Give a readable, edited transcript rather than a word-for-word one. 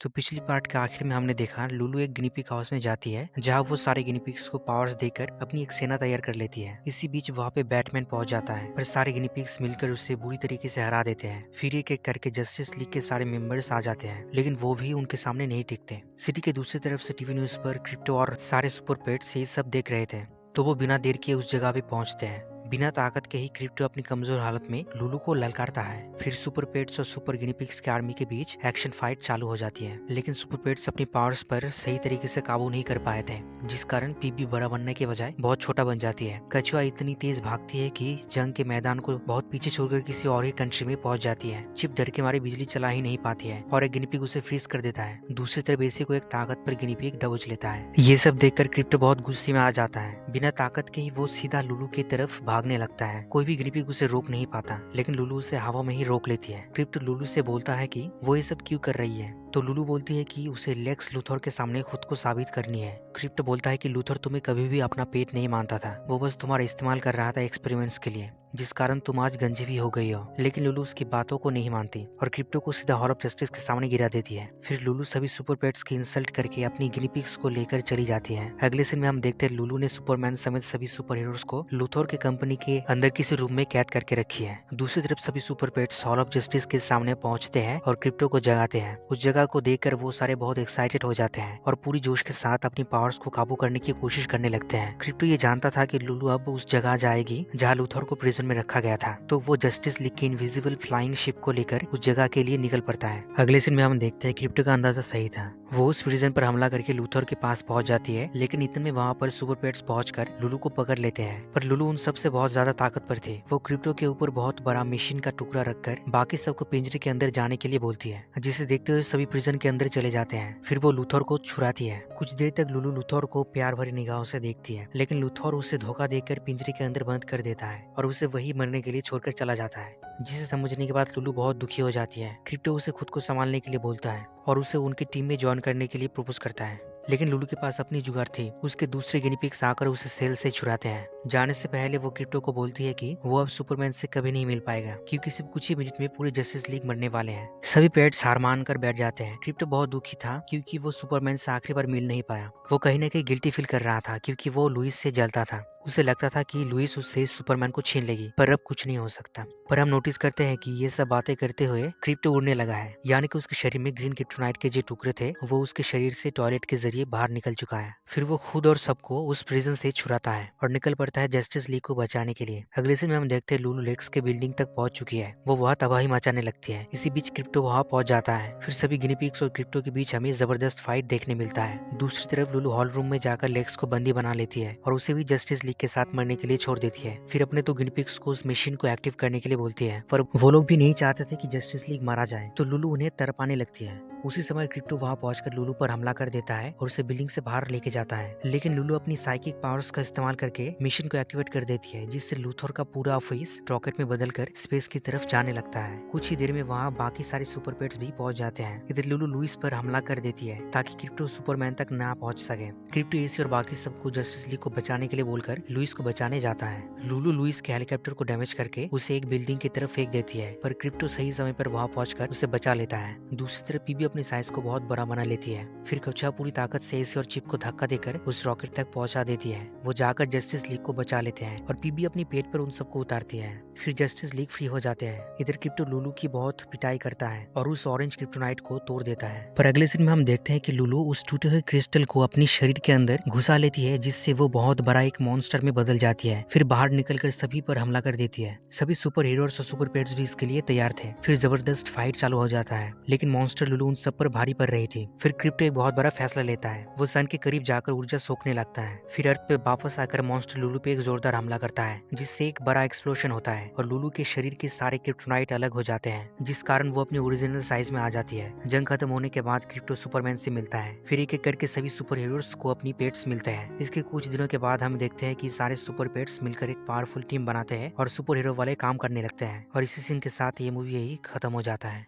तो पिछली पार्ट के आखिर में हमने देखा लुलू एक गिनीपिग हाउस में जाती है जहाँ वो सारे गिनीपिग्स को पावर्स देकर अपनी एक सेना तैयार कर लेती है। इसी बीच वहाँ पे बैटमैन पहुंच जाता है पर सारे गिनीपिग्स मिलकर उसे बुरी तरीके से हरा देते हैं। फिर एक एक करके जस्टिस लीग के सारे मेंबर्स आ जाते हैं लेकिन वो भी उनके सामने नहीं टिकते। सिटी के दूसरी तरफ से टीवी न्यूज पर क्रिप्टो और सारे सुपर पेट्स ये सब देख रहे थे तो वो बिना देर किए उस जगह पे पहुंचते हैं। बिना ताकत के ही क्रिप्टो अपनी कमजोर हालत में लुलू को ललकारता है। फिर सुपर पेट्स और सुपर गिनीपिग्स के आर्मी के बीच एक्शन फाइट चालू हो जाती है लेकिन सुपर पेट्स अपनी पावर्स पर सही तरीके से काबू नहीं कर पाए थे जिस कारण पीबी बड़ा बनने के बजाय बहुत छोटा बन जाती है। कछुआ इतनी तेज भागती है कि जंग के मैदान को बहुत पीछे छोड़कर किसी और ही कंट्री में पहुंच जाती है। चिप डर के मारे बिजली चला ही नहीं पाती है और एक गिनीपिग उसे फ्रीज कर देता है। दूसरी तरफ एसी को एक ताकत पर गिनीपिग दबोच लेता है। ये सब देखकर क्रिप्टो बहुत गुस्से में आ जाता है। बिना ताकत के ही वो सीधा लुलू की तरफ भागने लगता है। कोई भी गिनीपिग उसे रोक नहीं पाता लेकिन लुलू उसे हवा में ही रोक लेती है। क्रिप्टो लुलू से बोलता है कि वो ये सब क्यों कर रही है तो लुलू बोलती है कि उसे लेक्स लूथर के सामने खुद को साबित करनी है। क्रिप्टो बोलता है कि लूथर तुम्हें कभी भी अपना पेट नहीं मानता था, वो बस तुम्हारा इस्तेमाल कर रहा था एक्सपेरिमेंट्स के लिए जिस कारण तुम आज गंजी भी हो गई हो। लेकिन लुलू उसकी बातों को नहीं मानती और क्रिप्टो को सीधा हॉल ऑफ जस्टिस के सामने गिरा देती है। फिर लुलू सभी सुपर पेट्स की इंसल्ट करके अपनी गिनीपिग्स को लेकर चली जाती है। अगले सीन में हम देखते हैं लुलू ने सुपरमैन समेत सभी सुपर हीरोज को लूथर के कंपनी के अंदर किसी रूम में कैद करके रखी है। दूसरी तरफ सभी super pets hall of justice के सामने पहुंचते हैं और क्रिप्टो को जगाते हैं। उस जगह को देखकर वो सारे बहुत एक्साइटेड हो जाते हैं और पूरी जोश के साथ अपनी पावर्स को काबू करने की कोशिश करने लगते हैं। क्रिप्टो ये जानता था कि लुलू अब उस जगह जाएगी जहाँ लूथर को प्रिजन में रखा गया था तो वो जस्टिस लीग की इनविजिबल फ्लाइंग शिप को लेकर उस जगह के लिए निकल पड़ता है। अगले सीन में हम देखते हैं क्रिप्टो का अंदाजा सही था। वो उस प्रिजन पर हमला करके लूथर के पास पहुंच जाती है लेकिन इतने में वहाँ पर सुपर पेट्स पहुंचकर लुलू को पकड़ लेते हैं। पर लुलू उन सबसे बहुत ज्यादा ताकतवर थे। वो क्रिप्टो के ऊपर बहुत बड़ा मशीन का टुकड़ा रखकर बाकी सबको पिंजरे के अंदर जाने के लिए बोलती है जिसे देखते हुए सभी प्रिजन के अंदर चले जाते हैं। फिर वो लूथर को छुड़ाती है। कुछ देर तक लुलू लूथर को प्यार भरी निगाहों से देखती है लेकिन लूथर उसे धोखा देकर पिंजरे के अंदर बंद कर देता है और उसे वही मरने के लिए छोड़कर चला जाता है। जिसे समझने के बाद लुलू बहुत दुखी हो जाती है। क्रिप्टो उसे खुद को संभालने के लिए बोलता है और उसे उनकी टीम में ज्वाइन करने के लिए प्रपोज करता है लेकिन लुलू के पास अपनी जुगाड़ थी। उसके दूसरे गिनीपिग्स आकर उसे सेल से छुड़ाते हैं। जाने से पहले वो क्रिप्टो को बोलती है कि वो अब सुपरमैन से कभी नहीं मिल पाएगा क्योंकि सिर्फ कुछ ही मिनट में पूरे जस्टिस लीग मरने वाले हैं। सभी पेट्स हार मान कर बैठ जाते हैं। क्रिप्टो बहुत दुखी था क्योंकि वो सुपरमैन से आखिरी बार मिल नहीं पाया। वो कहीं न कहीं गिल्टी फील कर रहा था क्योंकि वो लुइस से जलता था। उसे लगता था कि लुइस उससे सुपरमैन को छीन लेगी पर अब कुछ नहीं हो सकता। पर हम नोटिस करते हैं कि ये सब बातें करते हुए क्रिप्टो उड़ने लगा है यानी कि उसके शरीर में ग्रीन क्रिप्टोनाइट के जो टुकड़े थे वो उसके शरीर से टॉयलेट के जरिए बाहर निकल चुका है। फिर वो खुद और सबको उस प्रिजन से छुड़ाता है और निकल पड़ता है जस्टिस लीग को बचाने के लिए। अगले सीन में हम देखते हैं लुलू लेक्स के बिल्डिंग तक पहुंच चुकी है। वो वहाँ तबाही मचाने लगती है। इसी बीच क्रिप्टो वहाँ पहुंच जाता है। फिर सभी गिनीपिग्स और क्रिप्टो के बीच हमें जबरदस्त फाइट देखने मिलता है। दूसरी तरफ लुलू हॉल रूम में जाकर लेक्स को बंदी बना लेती है और उसे भी जस्टिस लीग के साथ मरने के लिए छोड़ देती है। फिर अपने तो गिनीपिग्स को उस मशीन को एक्टिव करने के लिए बोलती है पर वो लोग भी नहीं चाहते थे कि जस्टिस लीग मारा जाए तो लुलू उन्हें तड़पाने लगती है। उसी समय क्रिप्टो वहां पहुंचकर लुलू पर हमला कर देता है और उसे बिल्डिंग से बाहर लेके जाता है लेकिन लुलू अपनी साइकिक पावर्स का इस्तेमाल करके मिशन को एक्टिवेट कर देती है जिससे लूथर का पूरा ऑफिस रॉकेट में बदलकर स्पेस की तरफ जाने लगता है। कुछ ही देर में वहाँ बाकी सारे सुपर पेट्स भी पहुंच जाते हैं। इधर लुलू लुइस पर हमला कर देती है ताकि क्रिप्टो सुपरमैन तक ना पहुंच सके। क्रिप्टो एसी और बाकी सबको जस्टिस लीग को बचाने के लिए बोलकर लुइस को बचाने जाता है। लुलू लुइस के हेलीकॉप्टर को डैमेज करके उसे एक बिल्डिंग की तरफ फेंक देती है पर क्रिप्टो सही समय पर वहाँ पहुंचकर उसे बचा लेता है। दूसरी तरफ पीबी अपनी साइज को बहुत बड़ा बना लेती है। फिर कछुआ पूरी ताकत से एसी और चिप को धक्का देकर उस रॉकेट तक पहुंचा देती है। वो जाकर जस्टिस लीग को बचा लेते हैं और पीबी अपनी पेट पर उन सबको उतारती है। फिर जस्टिस लीग फ्री हो जाते हैं। इधर क्रिप्टो लुलू की बहुत पिटाई करता है और उस ऑरेंज क्रिप्टोनाइट को तोड़ देता है। पर अगले सीन में हम देखते हैं कि लुलू उस टूटे हुए क्रिस्टल को अपनी शरीर के अंदर घुसा लेती है जिससे वो बहुत बड़ा एक मॉन्स्टर में बदल जाती है। फिर बाहर निकलकर सभी पर हमला कर देती है। सभी सुपर हीरोज और सुपर पेट्स भी इसके लिए तैयार थे। फिर जबरदस्त फाइट चालू हो जाता है लेकिन मॉन्स्टर लुलू उन सब पर भारी पड़ रही थी। फिर क्रिप्टो एक बहुत बड़ा फैसला लेता है। वो सन के करीब जाकर ऊर्जा सोखने लगता है। फिर अर्थ पे वापस आकर मॉन्स्टर लुलू पे एक जोरदार हमला करता है जिससे एक बड़ा एक्सप्लोशन होता है और लुलू के शरीर के सारे क्रिप्टोनाइट अलग हो जाते हैं जिस कारण वो अपनी ओरिजिनल साइज में आ जाती है। जंग खत्म होने के बाद क्रिप्टो सुपरमैन से मिलता है। फिर एक एक करके सभी सुपर हीरोज को अपनी पेट्स मिलते हैं। इसके कुछ दिनों के बाद हम देखते हैं कि सारे सुपर पेट्स मिलकर एक पावरफुल टीम बनाते हैं और सुपर हीरो वाले काम करने लगते हैं और इसी सीन के साथ ये मूवी यही खत्म हो जाता है।